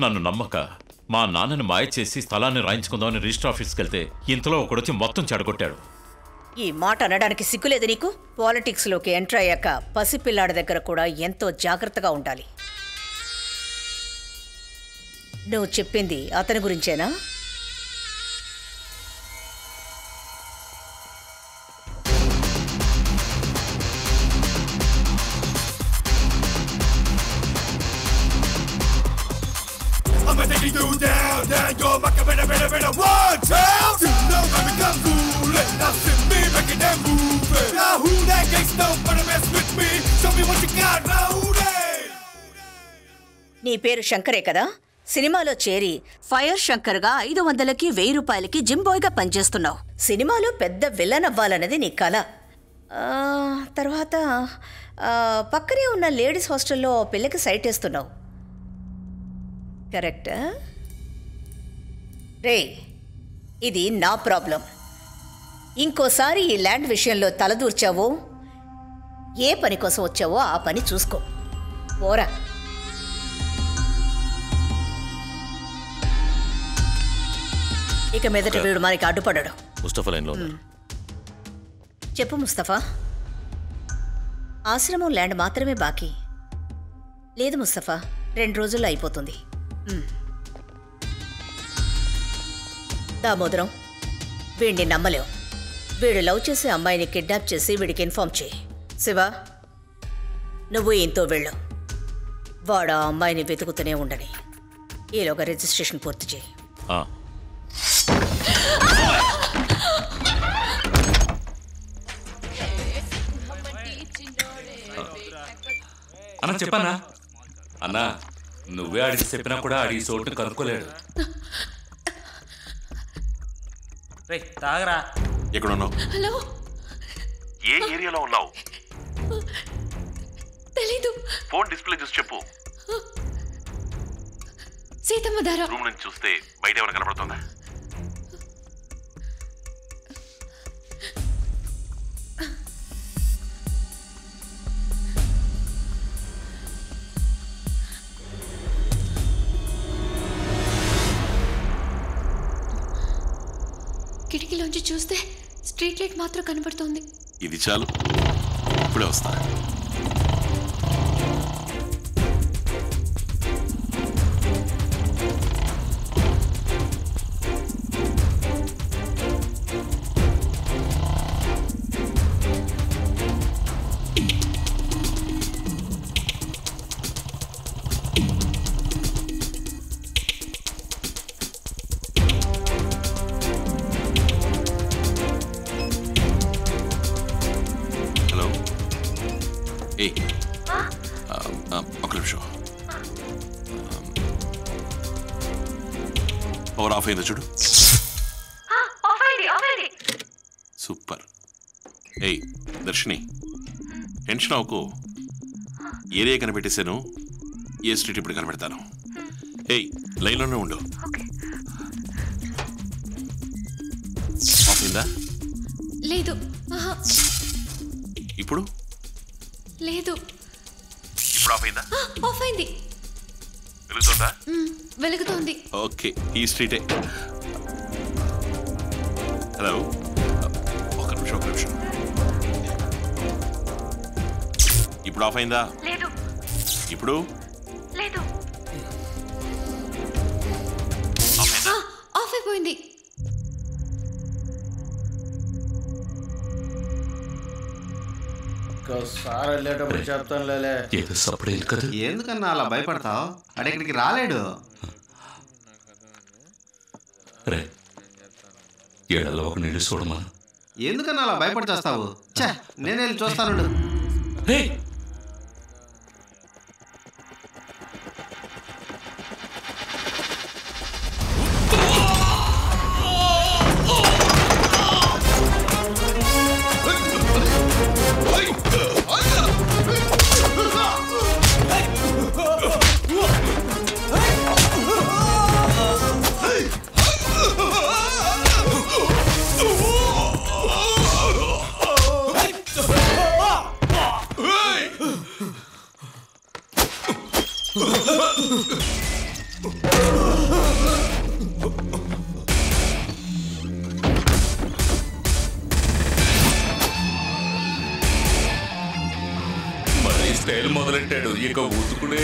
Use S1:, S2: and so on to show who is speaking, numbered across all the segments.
S1: నన్ను నమ్మక మా నాన్నని మాయ చేసి స్థలాన్ని రాయించుకుందామని రిజిస్టర్ ఆఫీస్కి వెళ్తే ఇంతలో ఒకడొచ్చి మొత్తం చెడగొట్టాడు.
S2: ఈ మాట అనడానికి సిగ్గులేదు నీకు? పాలిటిక్స్లోకి ఎంటర్ అయ్యాక పసిపిల్లాడి దగ్గర కూడా ఎంతో జాగ్రత్తగా ఉండాలి. నువ్వు చెప్పింది అతని గురించేనా? నీ పేరు శంకరే కదా? సినిమాలో చేరి ఫైర్ శంకర్గా 500కి 1000 రూపాయలకి జిమ్ బాయ్గా పనిచేస్తున్నావు. సినిమాలో పెద్ద విలన్ అవ్వాలన్నది నీ కళ. తర్వాత పక్కనే ఉన్న లేడీస్ హాస్టల్లో పిల్లకి సైట్ వేస్తున్నావు. కరెక్టా? రే, ఇది నా ప్రాబ్లం. ఇంకోసారి ఈ ల్యాండ్ విషయంలో తలదూర్చావో, ఏ పని కోసం వచ్చావో ఆ పని చూసుకో. పోరా. ఇక మీదట వీడు మనకి అడ్డుపడ్డాడు.
S3: ముస్తఫా లైన్లో ఉన్నాడు.
S2: చెప్పు ముస్తఫా. ఆశ్రమం ల్యాండ్ మాత్రమే బాకీ. లేదు ముస్తఫా, 2 రోజుల్లో అయిపోతుంది. దామోదరం, వీడిని నమ్మలేవు. వీడు లవ్ చేసే అమ్మాయిని కిడ్నాప్ చేసి వీడికి ఇన్ఫార్మ్ చేయి. శివ, నువ్వు ఇంతో వెళ్ళు. వాడు ఆ అమ్మాయిని వెతుకుతూనే ఉండని. ఈలోగా రిజిస్ట్రేషన్ పూర్తి చేయి.
S4: అన్నా చెప్పన్నా. అన్నా, నువ్వే అడిగి చెప్పినా కూడా అడిగి చోటుని కనుక్కోలేడు.
S5: తాగరా.
S6: ఎక్కడున్నావు?
S7: హలో,
S6: ఏ ఏరియాలో ఉన్నావు?
S7: తెలీదు.
S6: ఫోన్ డిస్ప్లే చూసి చెప్పు.
S7: సీతమ్మ ధార.
S6: రూమ్ నుంచి చూస్తే బయట ఏమైనా కనబడుతుందా?
S7: కిటికీలోంచి చూస్తే స్ట్రీట్ లైట్ మాత్రం కనబడుతోంది.
S6: ఇది చాలు, ఇప్పుడే వస్తా. ఒక నిమిషం. పవర్ ఆఫ్ అయిందో చూడు. సూపర్. ఏయ్ దర్శిని, టెన్షన్ అవ్వకు. ఏరియా కనిపెట్టేశాను, ఏ స్ట్రీట్ ఇప్పుడు కనిపెడతాను. ఏయ్ లైన్లోనే ఉండు. ఆఫ్ అయిందా?
S7: లేదు.
S6: ఇప్పుడు
S7: లేదు.
S6: ఇప్పుడు ఆఫ్ అయిందా?
S7: ఆఫ్ అయింది.
S6: వెలుగుతుందా?
S7: వెలుగుతోంది.
S6: ఓకే, ఈ స్ట్రీటే. హలో, ఒక నిమిషం. ఇప్పుడు ఆఫ్ అయిందా?
S7: లేదు.
S6: ఇప్పుడు
S7: లేదు.
S6: ఆఫ్ అయిందా?
S7: ఆఫ్ అయిపోయింది.
S5: సార్ వెళ్ళేటప్పుడు చెప్తాను లేలే.
S4: ఏదో సపడేది కదా.
S8: ఎందుకన్నా అలా భయపడతావు? అడెక్కడికి రాలేడు.
S4: రే, ఏడలో ఒక నీళ్ళు చూడమా.
S8: ఎందుకన్నా అలా భయపడిచేస్తావు? ఛే, నేను వెళ్ళి చూస్తాను.
S6: Hey!
S4: పెట్టాడు, ఇక ఊతుకుడే.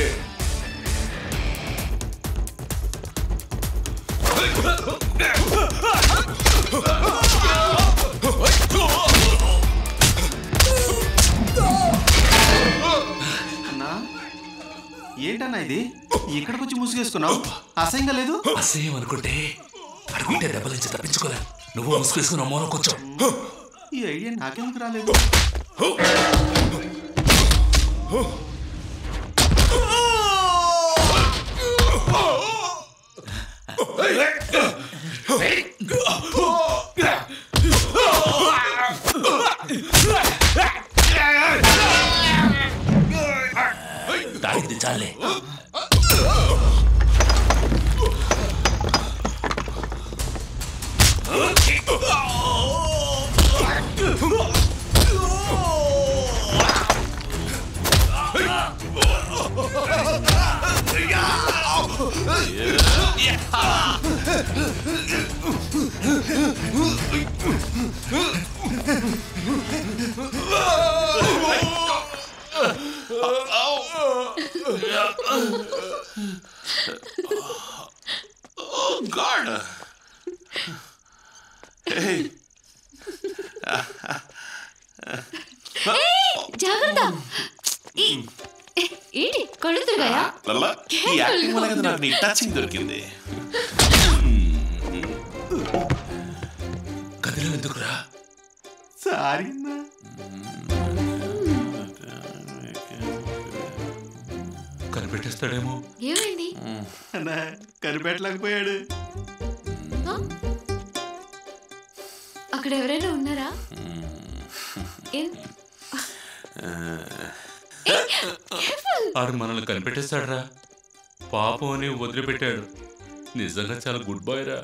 S8: అన్నా ఏంటన్నా ఇది ఇక్కడికి వచ్చి ముసుగేసుకున్నావు? అసహ్యంగా లేదు?
S4: అసహ్యం అనుకుంటే అడుగుంటే దెబ్బల నుంచి తప్పించుకోలే. నువ్వు ముసుగేసుకున్న మూలం కొంచెం.
S8: ఈ ఐడియా నాకెందుకు రాలేదు?
S4: తాగింది చాలే.
S6: Oh God! Hey!
S7: జాగ్రత్త. ఏంటి కళ్ళు తిరిగాయా?
S6: లల్లా, ఈ యాక్టింగ్ వల్ల కదా నాకు నీ టచింగ్ దొరికింది.
S4: గదిలో ఎందుకురా?
S8: సారీ అన్నా.
S4: కనిపెట్టేస్తాడేమో.
S7: ఏమైంది?
S8: అన్నా కనిపెట్టలేకపోయాడు.
S7: అక్కడ ఎవరైనా ఉన్నారా?
S4: ఆడు మనల్ని కనిపెట్టేస్తాడరా. పాపం అని వదిలిపెట్టాడు. నిజంగా చాలా గుడ్ బాయ్ రా.